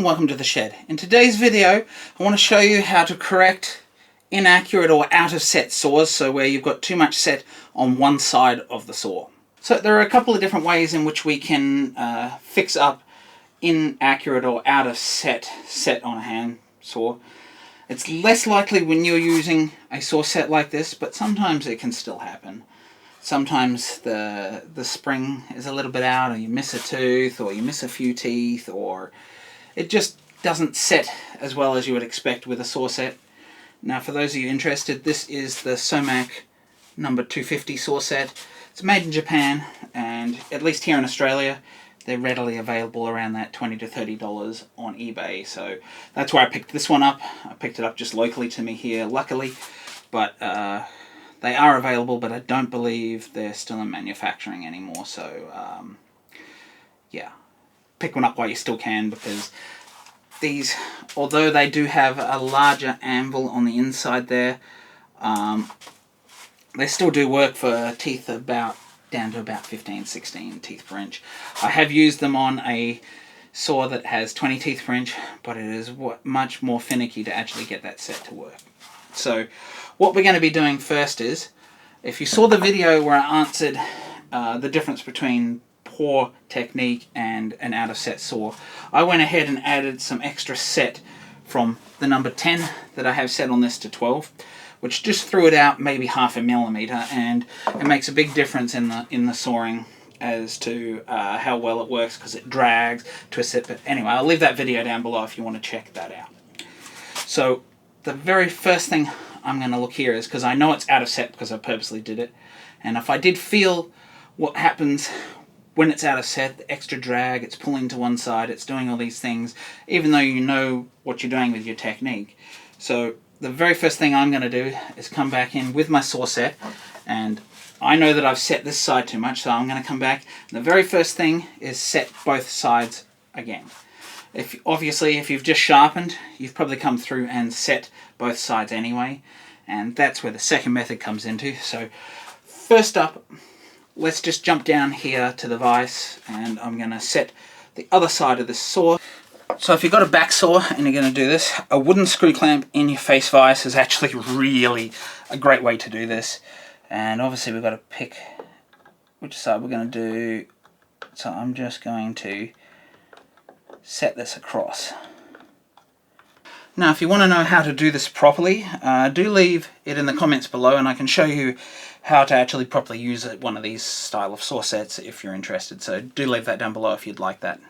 and welcome to the shed. In today's video I want to show you how to correct inaccurate or out of set saws, so where you've got too much set on one side of the saw. So there are a couple of different ways in which we can fix up inaccurate or out of set on a hand saw. It's less likely when you're using a saw set like this, but sometimes it can still happen. Sometimes the spring is a little bit out, or you miss a tooth, or you miss a few teeth, or it just doesn't set as well as you would expect with a saw set. Now, for those of you interested, this is the Somac number 250 saw set. It's made in Japan, and at least here in Australia, they're readily available around that $20 to $30 on eBay. So that's where I picked this one up. I picked it up just locally to me here, luckily, but they are available, but I don't believe they're still in manufacturing anymore. So yeah, pick one up while you still can, because these, although they do have a larger anvil on the inside there, they still do work for teeth down to about 15-16 teeth per inch. I have used them on a saw that has 20 teeth per inch, but it is much more finicky to actually get that set to work. So what we're going to be doing first is, if you saw the video where I answered the difference between poor technique and an out of set saw, I went ahead and added some extra set from the number 10 that I have set on this to 12, which just threw it out maybe 0.5 millimeter, and it makes a big difference in the sawing as to how well it works, because it drags, twists it. But anyway, I'll leave that video down below if you want to check that out. So the very first thing I'm going to look here is, because I know it's out of set because I purposely did it, and if I did feel what happens when it's out of set, the extra drag, it's pulling to one side, it's doing all these things, even though you know what you're doing with your technique. So the very first thing I'm going to do is come back in with my saw set, and I know that I've set this side too much, so I'm going to come back, and the very first thing is set both sides again. Obviously, if you've just sharpened, you've probably come through and set both sides anyway, and that's where the second method comes into. So first up, let's just jump down here to the vise, and I'm going to set the other side of the saw. So if you've got a back saw and you're going to do this, a wooden screw clamp in your face vise is actually really a great way to do this. And obviously we've got to pick which side we're going to do. So I'm just going to set this across. Now, if you want to know how to do this properly, do leave it in the comments below, and I can show you how to actually properly use one of these style of saw sets if you're interested. So do leave that down below if you'd like that.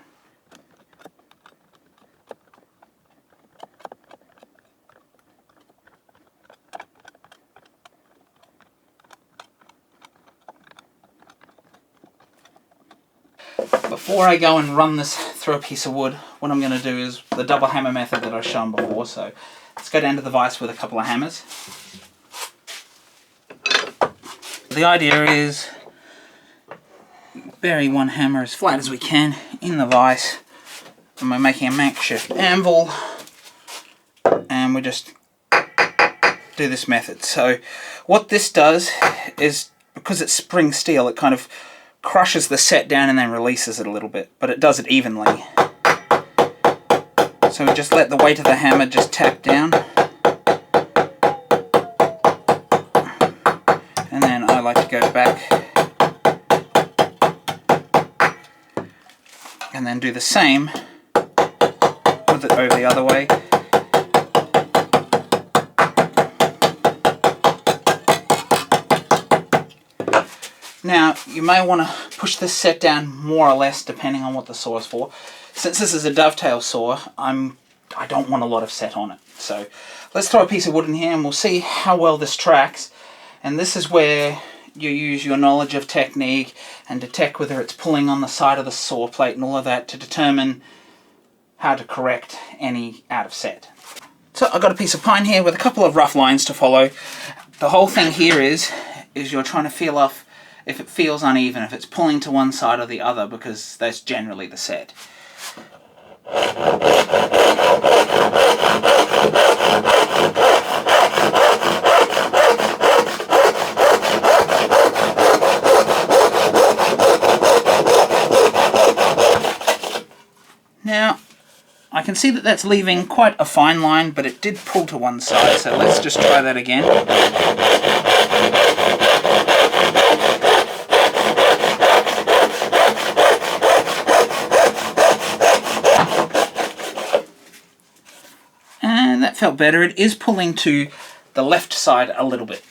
Before I go and run this through a piece of wood, what I'm going to do is the double hammer method that I've shown before. So let's go down to the vise with a couple of hammers. The idea is bury one hammer as flat as we can in the vise, and we're making a makeshift anvil, and we just do this method. So what this does is, because it's spring steel, it kind of crushes the set down and then releases it a little bit, but it does it evenly. So we just let the weight of the hammer just tap down, and then I like to go back and then do the same with it over the other way. Now, you may want to push this set down more or less depending on what the saw is for. Since this is a dovetail saw, I don't want a lot of set on it. So let's throw a piece of wood in here and we'll see how well this tracks. And this is where you use your knowledge of technique and detect whether it's pulling on the side of the saw plate and all of that to determine how to correct any out of set. So I've got a piece of pine here with a couple of rough lines to follow. The whole thing here is you're trying to feel off if it feels uneven, if it's pulling to one side or the other, because that's generally the set. Now, I can see that that's leaving quite a fine line, but it did pull to one side, so let's just try that again. And that felt better. It is pulling to the left side a little bit.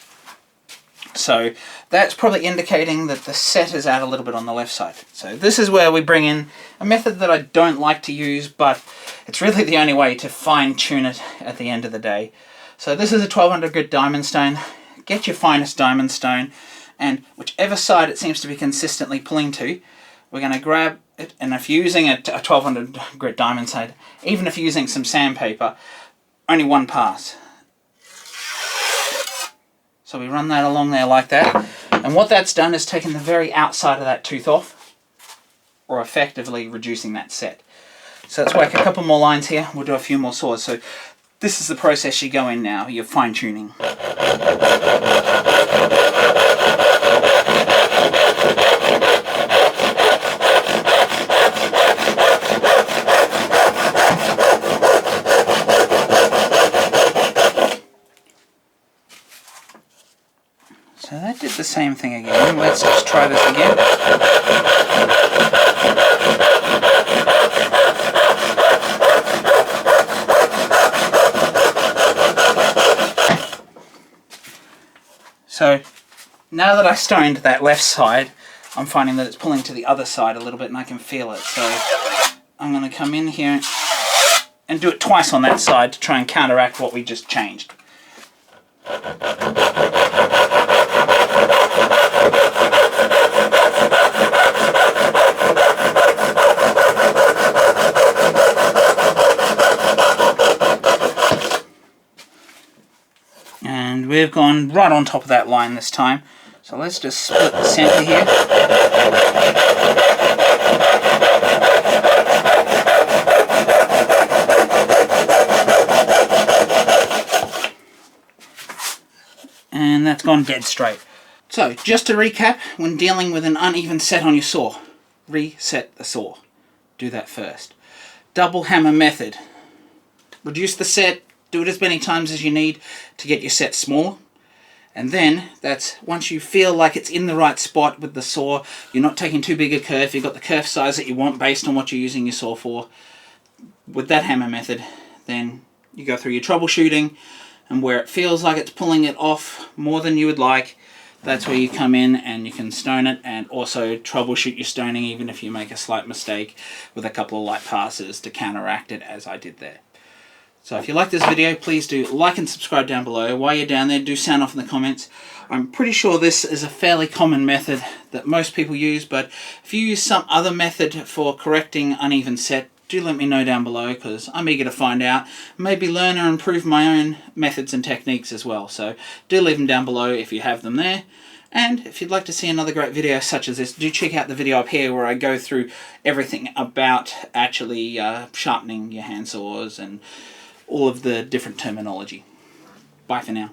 So that's probably indicating that the set is out a little bit on the left side. So this is where we bring in a method that I don't like to use, but it's really the only way to fine tune it at the end of the day. So this is a 1200 grit diamond stone. Get your finest diamond stone, and whichever side it seems to be consistently pulling to, we're going to grab it. And if you're using a 1200 grit diamond stone, even if you're using some sandpaper, only one pass. So we run that along there like that, and what that's done is taken the very outside of that tooth off, or effectively reducing that set. So let's whack a couple more lines here, we'll do a few more saws. So this is the process you go in now, you're fine tuning. So that did the same thing again. Let's just try this again. So now that I stoned that left side, I'm finding that it's pulling to the other side a little bit and I can feel it. So I'm going to come in here and do it twice on that side to try and counteract what we just changed. And we've gone right on top of that line this time. So let's just split the center here. And that's gone dead straight. So just to recap, when dealing with an uneven set on your saw, reset the saw. Do that first. Double hammer method. Reduce the set, do it as many times as you need to get your set smaller. And then, that's once you feel like it's in the right spot with the saw, you're not taking too big a kerf, you've got the kerf size that you want based on what you're using your saw for. With that hammer method, then you go through your troubleshooting, and where it feels like it's pulling it off more than you would like, that's where you come in and you can stone it, and also troubleshoot your stoning even if you make a slight mistake with a couple of light passes to counteract it, as I did there. So if you like this video, please do like and subscribe down below. While you're down there, do sound off in the comments. I'm pretty sure this is a fairly common method that most people use, but if you use some other method for correcting uneven set, do let me know down below, because I'm eager to find out. Maybe learn or improve my own methods and techniques as well. So do leave them down below if you have them there. And if you'd like to see another great video such as this, do check out the video up here where I go through everything about actually sharpening your hand saws and all of the different terminology. Bye for now.